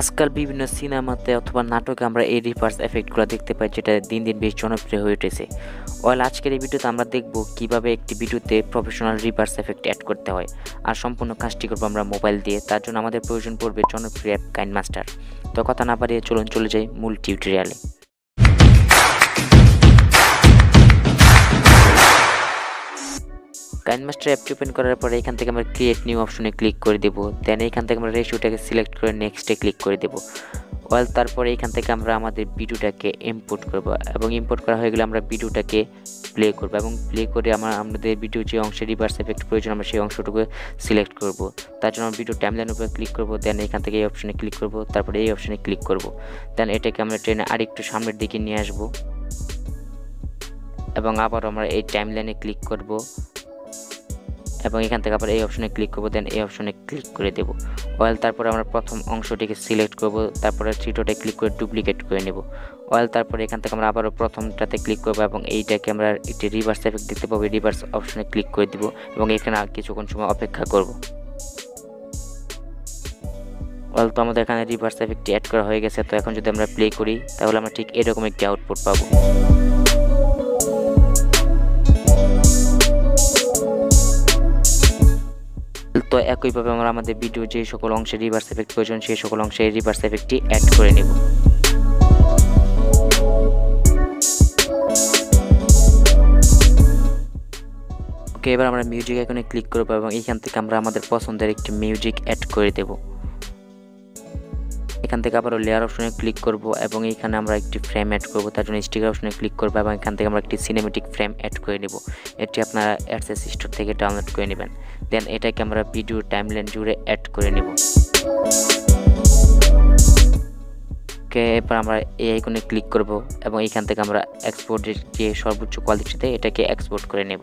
আজকাল বিভিন্ন সিনেমাতে অথবা নাটকে আমরা এই রিভার্স এফেক্টগুলো দেখতে পাই, যেটা দিন দিন বেশ জনপ্রিয় হয়ে উঠেছে। আজকের এই ভিডিওতে আমরা দেখব কিভাবে একটি ভিডিওতে প্রফেশনাল রিভার্স এফেক্ট অ্যাড করতে হয়। আর সম্পূর্ণ কাজটি করবো আমরা মোবাইল দিয়ে। তার জন্য আমাদের প্রয়োজন পড়বে জনপ্রিয় অ্যাপ কাইনমাস্টার। তো কথা না বাড়িয়ে চলুন চলে যাই মূল টিউটোরিয়ালে। কাইনমাস্টার অ্যাপটি ওপেন করার পরে এখান থেকে আমরা ক্রিয়েট নিউ অপশনে ক্লিক করে দেবো। দেন এখান থেকে আমরা রেশিওটাকে সিলেক্ট করে নেক্সটে ক্লিক করে দেবো। তারপরে এখান থেকে আমরা আমাদের ভিডিওটাকে ইম্পোর্ট করব এবং ইম্পোর্ট করা হয়ে গেলে আমরা ভিডিওটাকে প্লে করব এবং প্লে করে আমাদের ভিডিও যে অংশে রিভার্স এফেক্ট প্রয়োজন আমরা সেই অংশটুকু সিলেক্ট করব। তার জন্য ভিডিও টাইমলাইনের উপরে ক্লিক করব। দেন এখান থেকে এই অপশনে ক্লিক করব, তারপরে এই অপশনে ক্লিক করব। দেন এটাকে আমরা ট্রেনে আরেকটু সামনের দিকে নিয়ে আসব এবং আবার আমরা এই টাইমলাইনে ক্লিক করব এবং এখান থেকে আবার এই অপশনে ক্লিক করব। দেন এই অপশনে ক্লিক করে দেব। তারপরে আমরা প্রথম অংশটিকে সিলেক্ট করব, তারপরে থ্রিডটে ক্লিক করে ডুপ্লিকেট করে নেব। তারপরে এখান থেকে আমরা আবারও প্রথমটাতে ক্লিক করব এবং এইটাকে আমরা একটি রিভার্স এফেক্ট দেখতে পাবো। রিভার্স অপশনে ক্লিক করে দিব এবং এখানে আর কিছুক্ষণ সময় অপেক্ষা করব। তো আমাদের এখানে রিভার্স এফেক্টটি অ্যাড করা হয়ে গেছে। তো এখন যদি আমরা প্লে করি তাহলে আমরা ঠিক এরকম একটি আউটপুট পাবো। তো একইভাবে আমরা আমাদের ভিডিও যে সকল অংশে রিভার্স এফেক্ট প্রয়োজন সেই সকল অংশে রিভার্স এফেক্টটি অ্যাড করে নেব। ওকে, এবার আমরা মিউজিক আইকনে ক্লিক করব এবং এখান থেকে আমরা আমাদের পছন্দের একটি মিউজিক অ্যাড করে দেব। এখান থেকে আবারও লেয়ার অপশনে ক্লিক করব এবং এখানে আমরা একটি ফ্রেম অ্যাড করব। তার জন্য স্টিকার অপশনে ক্লিক করব এবং এখান থেকে আমরা একটি সিনেমেটিক ফ্রেম অ্যাড করে নেব। এটি আপনারা অ্যাডসেস স্টোর থেকে ডাউনলোড করে নেবেন। দেন এটাকে আমরা ভিডিও টাইমলাইন জুড়ে অ্যাড করে নেব। ওকে, এরপর আমরা এই আইকনে ক্লিক করব এবং এখান থেকে আমরা এক্সপোর্টের যে সর্বোচ্চ কোয়ালিটিতে এটাকে এক্সপোর্ট করে নেব।